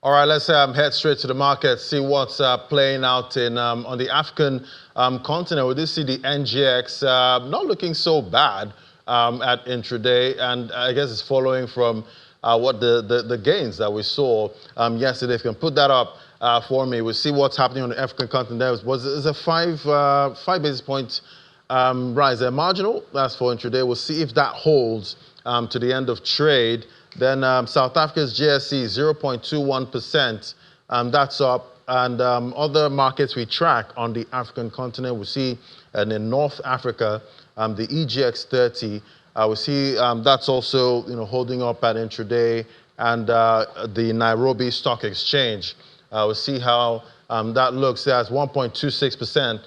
All right, let's head straight to the market, see what's playing out in on the African continent. We did see the NGX not looking so bad at intraday, and I guess it's following from what the gains that we saw yesterday. If you can put that up for me, we'll see what's happening on the African continent. There was a five basis point rise there, marginal. That's for intraday. We'll see if that holds to the end of trade. Then South Africa's GSE 0.21%. That's up. And other markets we track on the African continent, we see, and in North Africa, the EGX 30. We see that's also holding up at intraday, and the Nairobi Stock Exchange. We'll see how that looks. That's 1.26%.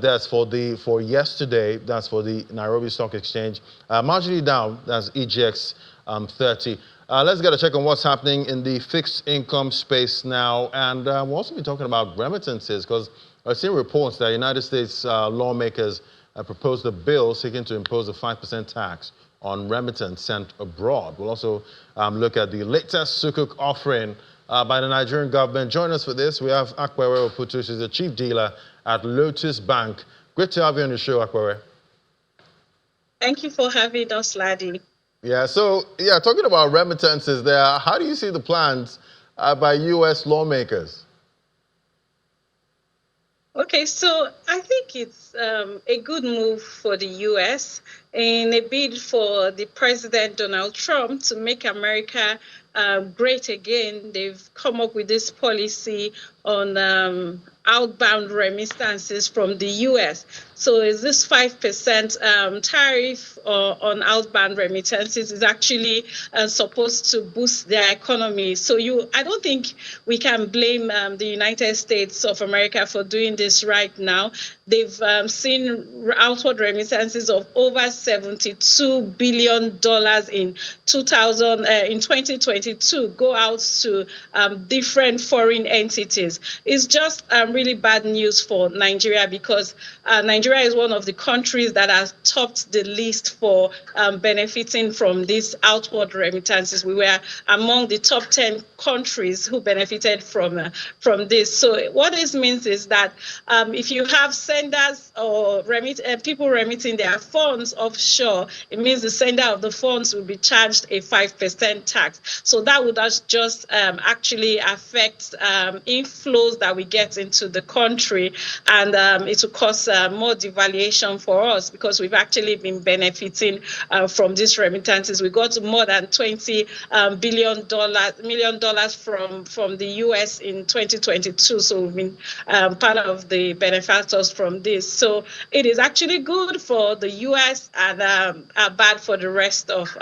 That's for yesterday. That's for the Nairobi Stock Exchange. Marginally down. That's EGX 30. Let's get a check on what's happening in the fixed income space now. And we'll also be talking about remittances, because I've seen reports that United States lawmakers proposed a bill seeking to impose a 5% tax on remittance sent abroad. We'll also look at the latest Sukuk offering by the Nigerian government. Join us for this. We have Akpere Oputu. She's the chief dealer at Lotus Bank. Great to have you on the show, Akpere. Thank you for having us, Laddie. Yeah, so, talking about remittances there, how do you see the plans by U.S. lawmakers? Okay, so I think it's a good move for the U.S. in a bid for the President Donald Trump to make America great again. They've come up with this policy on outbound remittances from the U.S. So is this 5% tariff on outbound remittances is actually supposed to boost their economy. So I don't think we can blame the United States of America for doing this right now. They've seen outward remittances of over $72 billion in 2022 go out to different foreign entities. It's just really bad news for Nigeria, because Nigeria is one of the countries that has topped the list for benefiting from these outward remittances. We were among the top 10 countries who benefited from this. So what this means is that if you have senders or people remitting their funds offshore, it means the sender of the funds will be charged a 5% tax. So that would just actually affect inflows that we get into the country, and it will cause more devaluation for us, because we've actually been benefiting from these remittances. We got more than $20 million from the U.S. in 2022, so we've been part of the benefactors from this. So it is actually good for the U.S. and bad for the rest of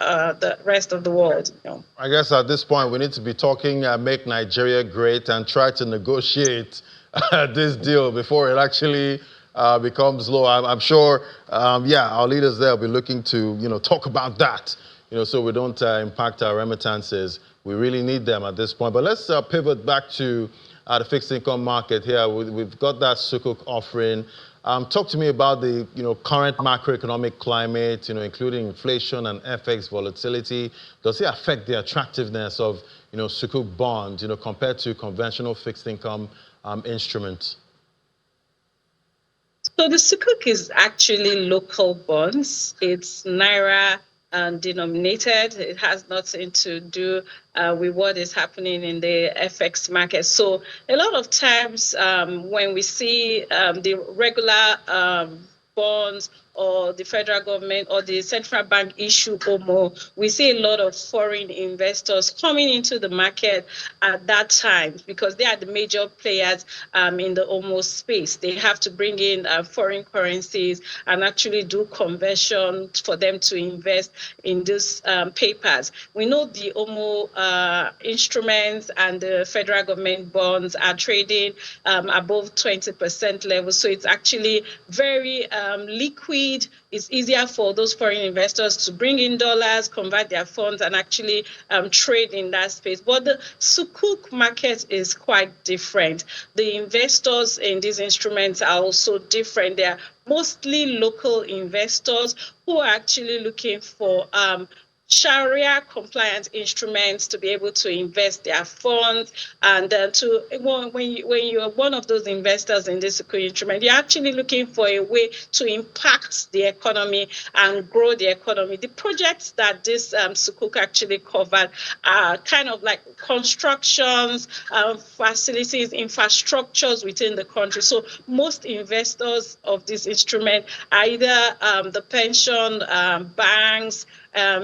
the world. I guess at this point we need to be talking make Nigeria great and try to negotiate this deal before it actually becomes law. I'm sure, our leaders there will be looking to, talk about that, so we don't impact our remittances. We really need them at this point. But let's pivot back to the fixed income market here. We've got that Sukuk offering. Talk to me about the, current macroeconomic climate, including inflation and FX volatility. Does it affect the attractiveness of, Sukuk bonds, compared to conventional fixed income instruments? So the Sukuk is actually local bonds. It's Naira denominated. It has nothing to do with what is happening in the FX market. So a lot of times when we see the regular bonds or the federal government or the central bank issue OMO, we see a lot of foreign investors coming into the market at that time, because they are the major players in the OMO space. They have to bring in foreign currencies and actually do conversion for them to invest in these papers. We know the OMO instruments and the federal government bonds are trading above 20% level. So it's actually very liquid. It's easier for those foreign investors to bring in dollars, convert their funds, and actually trade in that space. But the Sukuk market is quite different. The investors in these instruments are also different. They are mostly local investors who are actually looking for Sharia compliant instruments to be able to invest their funds, and when you are one of those investors in this Sukuk instrument, you're actually looking for a way to impact the economy and grow the economy. The projects that this Sukuk actually covered are kind of like constructions, facilities, infrastructures within the country. So most investors of this instrument are either the pension banks,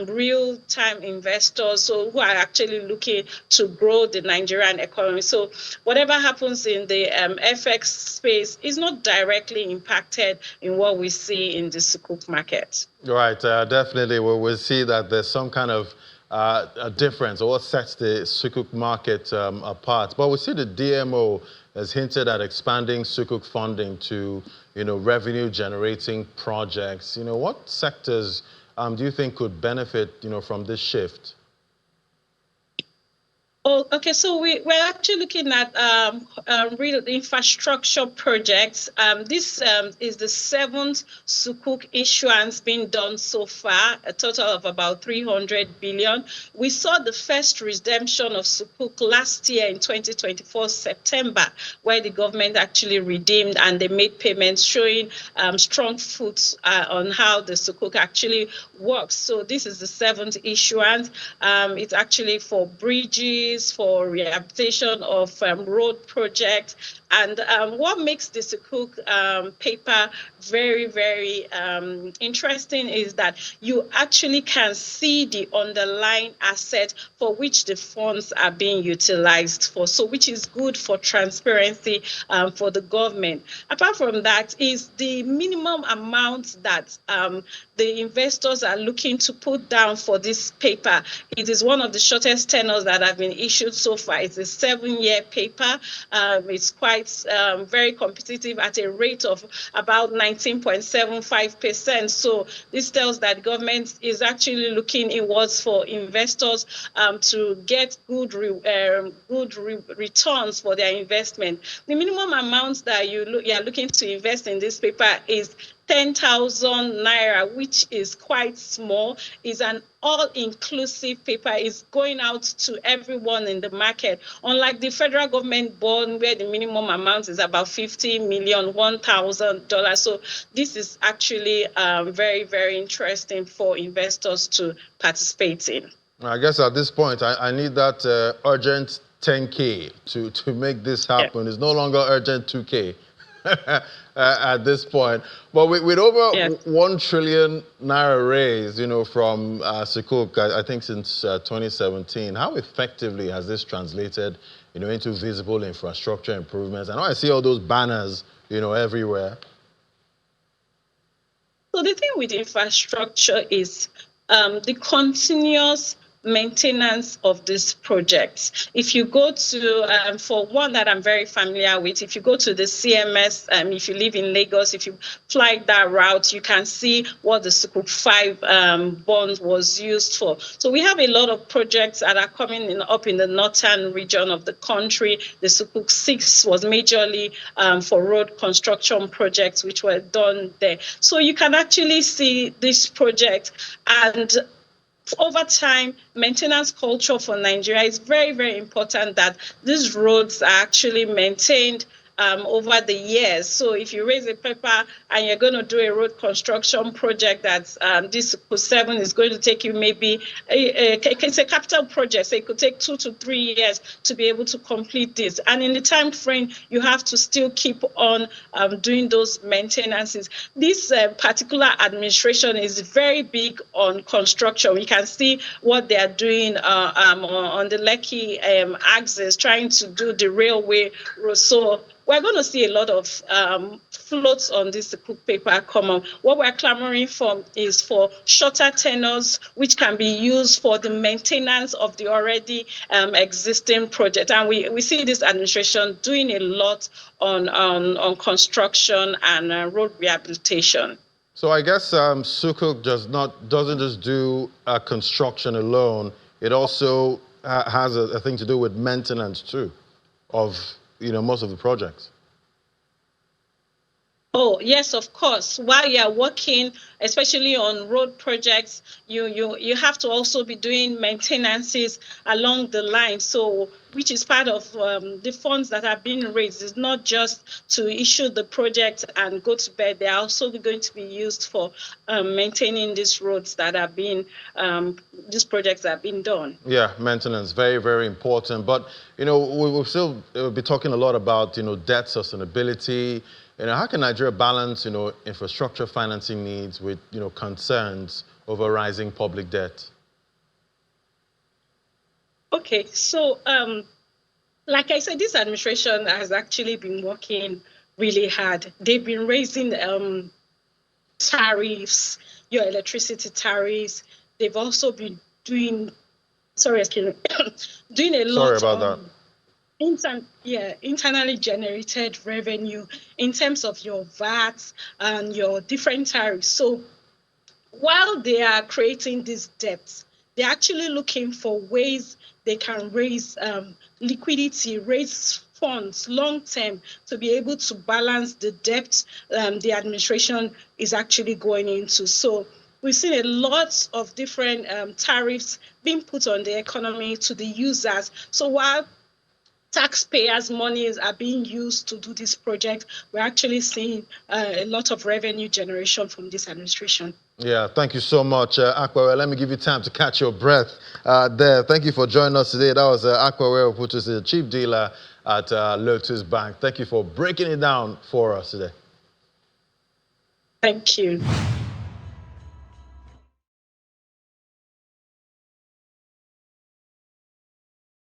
real-time investors, so who are actually looking to grow the Nigerian economy. So whatever happens in the FX space is not directly impacted in what we see in the Sukuk market. Right, definitely. We'll see that there's some kind of a difference, or what sets the Sukuk market apart. But we see the DMO has hinted at expanding Sukuk funding to, revenue-generating projects. What sectors do you think could benefit, from this shift? Oh, okay. So we're actually looking at real infrastructure projects. This is the 7th Sukuk issuance being done so far, a total of about 300 billion. We saw the first redemption of Sukuk last year in 2024 September, where the government actually redeemed and they made payments, showing strong foot on how the Sukuk actually works. So this is the 7th issuance. It's actually for bridges, for rehabilitation of road projects. And what makes the Sukuk paper very, very interesting is that you actually can see the underlying asset for which the funds are being utilized for, so which is good for transparency for the government. Apart from that is the minimum amount that the investors are looking to put down for this paper. It is one of the shortest tenors that have been issued so far. It's a 7-year paper. It's quite very competitive at a rate of about 19.75%. So this tells that government is actually looking inwards for investors to get good returns for their investment. The minimum amount that you are looking to invest in this paper is 10,000 naira, which is quite small. Is an all-inclusive paper. Is going out to everyone in the market, unlike the federal government bond where the minimum amount is about 50 million, $1,000. So this is actually very, very interesting for investors to participate in. I guess at this point, I need that urgent 10K to make this happen. Yeah. It's no longer urgent 2K. At this point. But with over 1 trillion naira raised, from Sukuk, I think since 2017, how effectively has this translated, into visible infrastructure improvements? I know I see all those banners, everywhere. So the thing with infrastructure is the continuous maintenance of these projects. If you go to, for one that I'm very familiar with, if you go to the CMS, if you live in Lagos, if you fly that route, you can see what the Sukuk 5 bond was used for. So we have a lot of projects that are coming up in the northern region of the country. The Sukuk 6 was majorly for road construction projects which were done there. So you can actually see this project, and over time, maintenance culture for Nigeria is very, very important, that these roads are actually maintained over the years. So if you raise a paper and you're going to do a road construction project that's this 7 is going to take you maybe, it's a capital project, so it could take 2 to 3 years to be able to complete this. And in the time frame, you have to still keep on doing those maintenances. This particular administration is very big on construction. We can see what they are doing on the Lekki axis, trying to do the railway. So we're going to see a lot of floats on this Sukuk paper come up. What we're clamoring for is for shorter tenors, which can be used for the maintenance of the already existing project. And we see this administration doing a lot on construction and road rehabilitation. So I guess Sukuk doesn't just do construction alone. It also has a thing to do with maintenance too, of most of the projects. Oh, yes, of course. While you are working, especially on road projects, you have to also be doing maintenances along the line. So, which is part of the funds that are being raised. It's not just to issue the project and go to bed. They are also going to be used for maintaining these roads that are being these projects that are being done. Yeah, maintenance, very, very important. But, we'll still be talking a lot about, debt sustainability. How can Nigeria balance, infrastructure financing needs with, concerns over rising public debt? Okay, so like I said, this administration has actually been working really hard. They've been raising tariffs, your electricity tariffs. They've also been doing, sorry, excuse me, doing a Sorry lot about that. on internally generated revenue in terms of your VAT and your different tariffs. So while they are creating these debts, they're actually looking for ways they can raise liquidity, raise funds long term to be able to balance the debt the administration is actually going into. So we've seen a lot of different tariffs being put on the economy to the users. So while taxpayers' monies are being used to do this project, we're actually seeing a lot of revenue generation from this administration. Yeah, thank you so much, Aquaware. Let me give you time to catch your breath there. Thank you for joining us today. That was Aquaware, which is the chief dealer at Lotus Bank. Thank you for breaking it down for us today. Thank you.